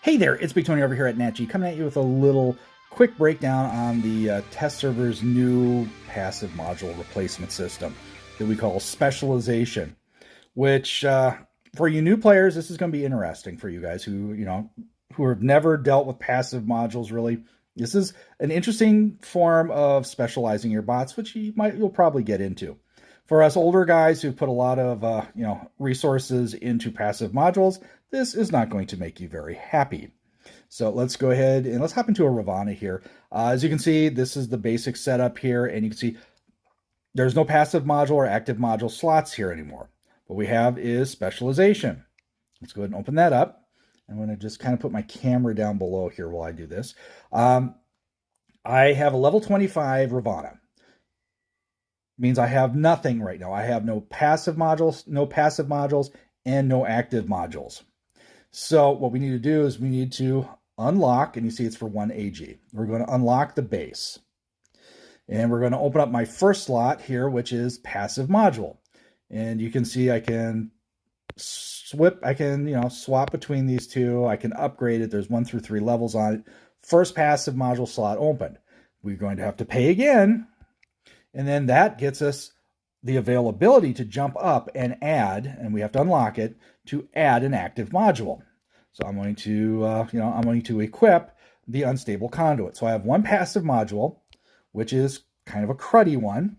Hey there, it's Big Tony over here at NatG, coming at you with a little quick breakdown on the test server's new passive module replacement system that we call specialization, which for you new players, this is going to be interesting for you guys who have never dealt with passive modules really. This is an interesting form of specializing your bots, which you'll probably get into. For us older guys who put a lot of resources into passive modules, this is not going to make you very happy. So let's go ahead and let's hop into a Ravana here. As you can see, this is the basic setup here, and you can see there's no passive module or active module slots here anymore. What we have is specialization. Let's go ahead and open that up. I'm going to just kind of put my camera down below here while I do this. I have a level 25 Ravana. Means I have nothing right now. I have no passive modules, and no active modules. So what we need to do is we need to unlock, and you see it's for 1 AG. We're going to unlock the base. And we're going to open up my first slot here, which is passive module. And you can see I can swap between these two. I can upgrade it. There's 1 through 3 levels on it. First passive module slot opened. We're going to have to pay again. And then that gets us the availability to jump up and add, and we have to unlock it, to add an active module. So I'm going to equip the unstable conduit. So I have one passive module, which is kind of a cruddy one,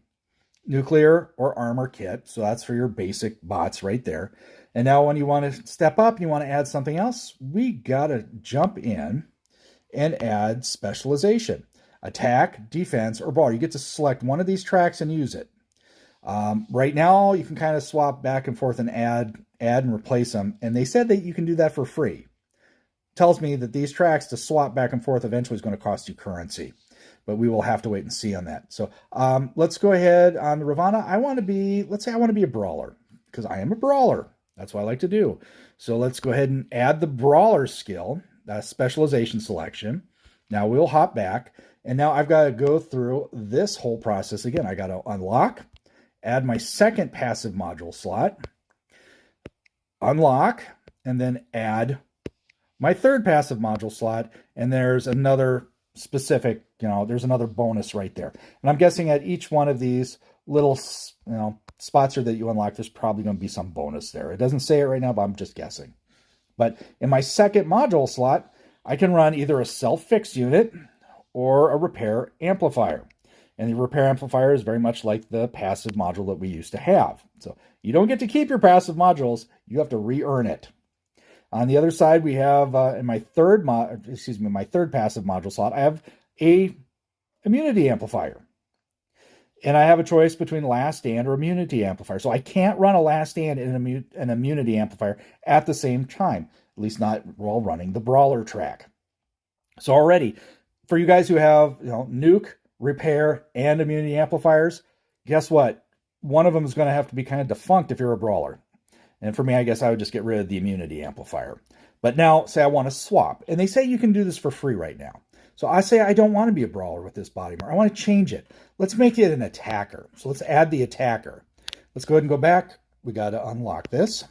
nuclear or armor kit. So that's for your basic bots right there. And now when you want to step up and you want to add something else, we got to jump in and add specialization. Attack, defense, or brawl. You get to select one of these tracks and use it. Right now, you can kind of swap back and forth and add and replace them. And they said that you can do that for free. Tells me that these tracks to swap back and forth eventually is going to cost you currency. But we will have to wait and see on that. So let's go ahead on the Ravana. Let's say I want to be a brawler, because I am a brawler. That's what I like to do. So let's go ahead and add the brawler skill, that specialization selection. Now we'll hop back. And now I've got to go through this whole process again. I got to unlock, add my second passive module slot, unlock, and then add my third passive module slot. And there's another specific, there's another bonus right there. And I'm guessing at each one of these little, spots here that you unlock, there's probably going to be some bonus there. It doesn't say it right now, but I'm just guessing. But in my second module slot, I can run either a self-fix unit or a repair amplifier. And the repair amplifier is very much like the passive module that we used to have. So you don't get to keep your passive modules, you have to re-earn it. On the other side, we have in my third passive module slot, I have a immunity amplifier. And I have a choice between last stand or immunity amplifier. So I can't run a last stand and an immunity amplifier at the same time, at least not while running the brawler track. So already, for you guys who have nuke, repair, and immunity amplifiers, guess what? One of them is going to have to be kind of defunct if you're a brawler. And for me, I guess I would just get rid of the immunity amplifier. But now, say I want to swap. And they say you can do this for free right now. So I say I don't want to be a brawler with this body armor. I want to change it. Let's make it an attacker. So let's add the attacker. Let's go ahead and go back. We got to unlock this.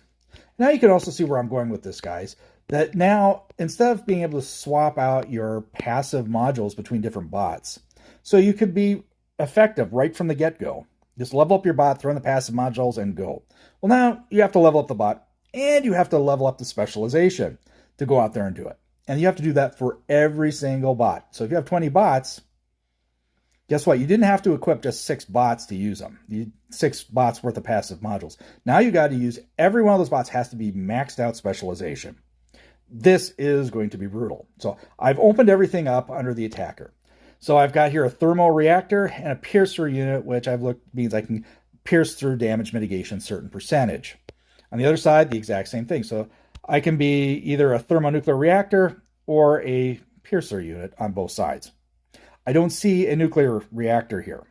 Now you can also see where I'm going with this, guys. That now, instead of being able to swap out your passive modules between different bots, so you could be effective right from the get-go. Just level up your bot, throw in the passive modules, and go. Well, now you have to level up the bot, and you have to level up the specialization to go out there and do it. And you have to do that for every single bot. So if you have 20 bots, guess what? You didn't have to equip just 6 bots to use them. 6 bots worth of passive modules. Now you got to use, every one of those bots has to be maxed out specialization. This is going to be brutal. So I've opened everything up under the attacker. So I've got here a thermo reactor and a piercer unit, which I've looked means I can pierce through damage mitigation certain percentage. On the other side, the exact same thing. So I can be either a thermonuclear reactor or a piercer unit on both sides. I don't see a nuclear reactor here.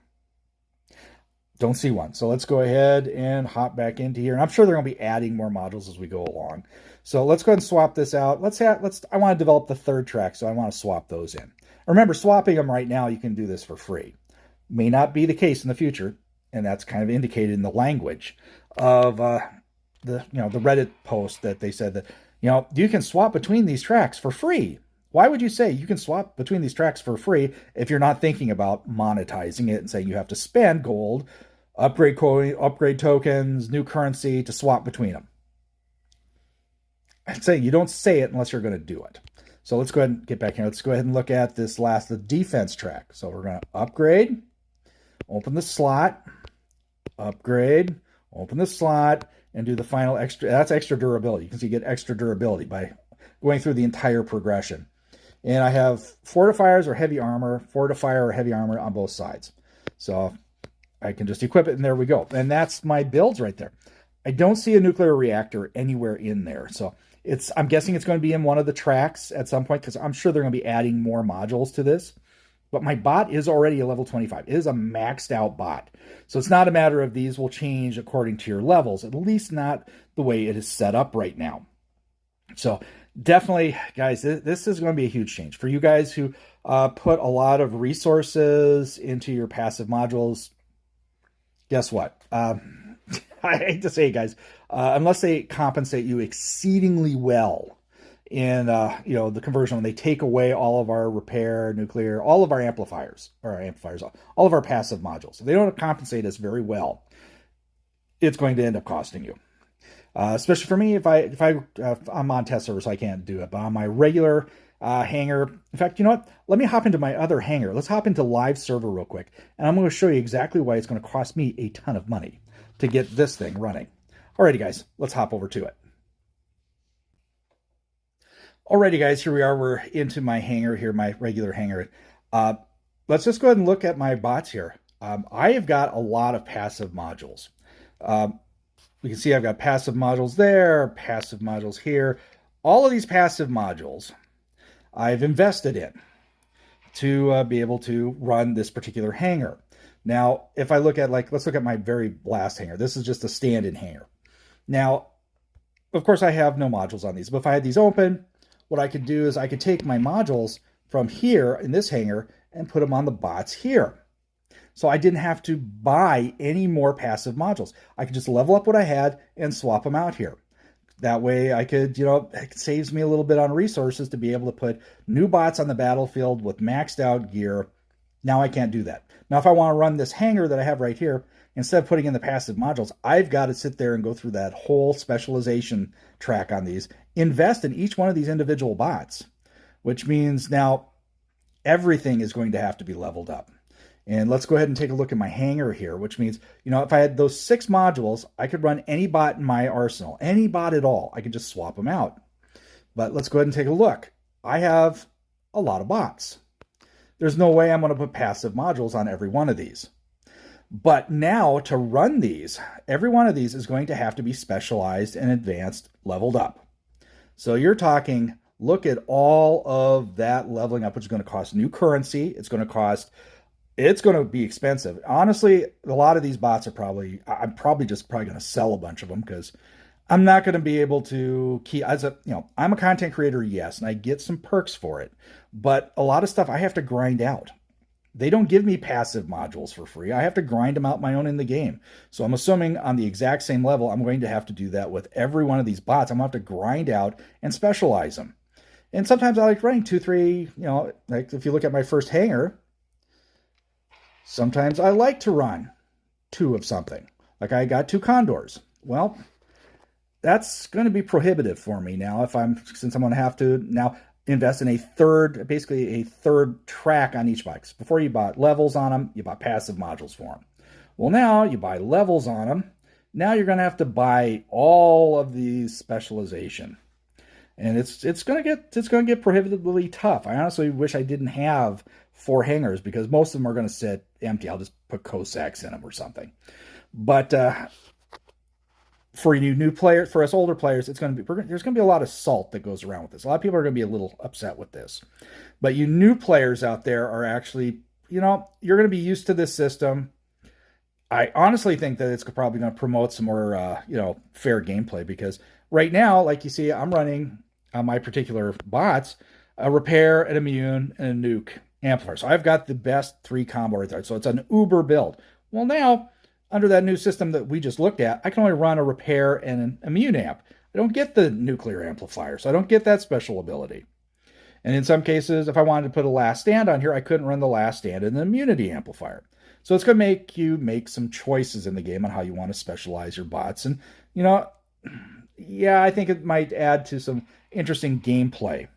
Don't see one. So let's go ahead and hop back into here. And I'm sure they're going to be adding more modules as we go along. So let's go ahead and swap this out. I want to develop the third track, so I want to swap those in. Remember, swapping them right now, you can do this for free. May not be the case in the future, and that's kind of indicated in the language of the Reddit post that they said that, you can swap between these tracks for free. Why would you say you can swap between these tracks for free if you're not thinking about monetizing it and saying you have to spend gold, upgrade coin, upgrade tokens, new currency to swap between them? I'd say you don't say it unless you're going to do it. So let's go ahead and get back here. Let's go ahead and look at the defense track. So we're going to upgrade, open the slot, upgrade, open the slot, and do the final extra. That's extra durability. You can see you get extra durability by going through the entire progression. And I have fortifiers or heavy armor, fortifier or heavy armor on both sides. So I can just equip it, and there we go. And that's my builds right there. I don't see a nuclear reactor anywhere in there. So I'm guessing it's going to be in one of the tracks at some point, because I'm sure they're going to be adding more modules to this. But my bot is already a level 25. It is a maxed out bot. So it's not a matter of these will change according to your levels, at least not the way it is set up right now. So definitely, guys, this is going to be a huge change for you guys who put a lot of resources into your passive modules. Guess what? I hate to say it, guys, unless they compensate you exceedingly well in the conversion, when they take away all of our repair, nuclear, all of our amplifiers, all of our passive modules, if they don't compensate us very well, it's going to end up costing you. Especially for me, if I'm on test server, so I can't do it. But on my regular hangar, in fact, you know what? Let me hop into my other hangar. Let's hop into live server real quick, and I'm going to show you exactly why it's going to cost me a ton of money to get this thing running. Alrighty, guys, let's hop over to it. Alrighty, guys, here we are. We're into my hangar here, my regular hangar. Let's just go ahead and look at my bots here. I have got a lot of passive modules. We can see I've got passive modules there, passive modules here. All of these passive modules I've invested in to be able to run this particular hangar. Now, if I look at, let's look at my very last hangar. This is just a stand-in hangar. Now, of course, I have no modules on these, but if I had these open, what I could do is I could take my modules from here in this hangar and put them on the bots here. So I didn't have to buy any more passive modules. I could just level up what I had and swap them out here. That way I could, it saves me a little bit on resources to be able to put new bots on the battlefield with maxed out gear. Now I can't do that. Now if I want to run this hangar that I have right here, instead of putting in the passive modules, I've got to sit there and go through that whole specialization track on these, invest in each one of these individual bots, which means now everything is going to have to be leveled up. And let's go ahead and take a look at my hangar here, which means, if I had those 6 modules, I could run any bot in my arsenal, any bot at all. I could just swap them out. But let's go ahead and take a look. I have a lot of bots. There's no way I'm going to put passive modules on every one of these. But now to run these, every one of these is going to have to be specialized and advanced, leveled up. So you're talking, look at all of that leveling up, which is going to cost new currency. It's going to be expensive. Honestly, a lot of these bots are I'm probably going to sell a bunch of them, because I'm not going to be able to keep, I'm a content creator, yes, and I get some perks for it, but a lot of stuff I have to grind out. They don't give me passive modules for free. I have to grind them out my own in the game. So I'm assuming on the exact same level, I'm going to have to do that with every one of these bots. I'm going to have to grind out and specialize them. And sometimes I like running 2, 3, like if you look at my first hangar, sometimes I like to run 2 of something. Like I got 2 Condors. Well, that's going to be prohibitive for me now since I'm going to have to now invest in basically a third track on each bike. Before you bought levels on them, you bought passive modules for them. Well, now you buy levels on them. Now you're going to have to buy all of these specialization. And it's going to get prohibitively tough. I honestly wish I didn't have 4 hangars, because most of them are going to sit empty. I'll just put Cossacks in them or something. But for you new players, for us older players, there's going to be a lot of salt that goes around with this. A lot of people are going to be a little upset with this. But you new players out there are actually, you're going to be used to this system. I honestly think that it's probably going to promote some more, fair gameplay, because right now, like you see, I'm running on my particular bots a repair, an immune, and a nuke amplifier. So I've got the best 3 combo right there. So it's an uber build. Well, now under that new system that we just looked at, I can only run a repair and an immune amp. I don't get the nuclear amplifier, so I don't get that special ability. And in some cases, if I wanted to put a last stand on here, I couldn't run the last stand and an immunity amplifier. So it's going to make you make some choices in the game on how you want to specialize your bots. And, you know, yeah, I think it might add to some interesting gameplay.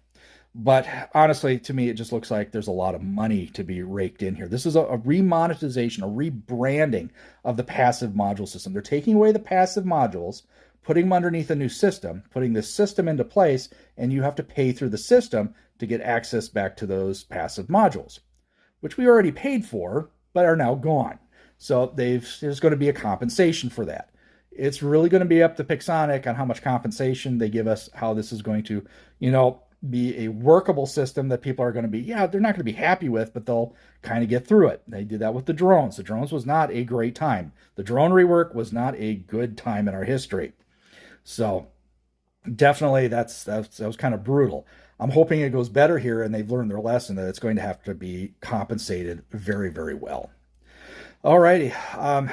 But honestly, to me, it just looks like there's a lot of money to be raked in here. This is a remonetization, a rebranding of the passive module system. They're taking away the passive modules, putting them underneath a new system, putting this system into place, and you have to pay through the system to get access back to those passive modules, which we already paid for, but are now gone. So there's going to be a compensation for that. It's really going to be up to Pixonic on how much compensation they give us, how this is going to, be a workable system that people are going to be, they're not going to be happy with, but they'll kind of get through it. They did that with the drones. The drones was not a great time. The drone rework was not a good time in our history. So definitely that was kind of brutal. I'm hoping it goes better here and they've learned their lesson that it's going to have to be compensated very, very well. Alrighty,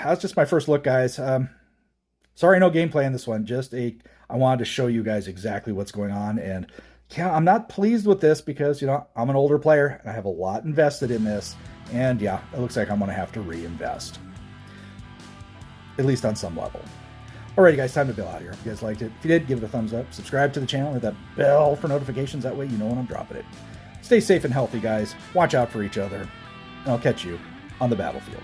that's just my first look, guys. Sorry, no gameplay in this one. I wanted to show you guys exactly what's going on, and I'm not pleased with this because, I'm an older player and I have a lot invested in this, and it looks like I'm going to have to reinvest, at least on some level. Alrighty, guys, time to bail out here. If you guys liked it, if you did, give it a thumbs up, subscribe to the channel, hit that bell for notifications. That way you know when I'm dropping it. Stay safe and healthy, guys. Watch out for each other, and I'll catch you on the battlefield.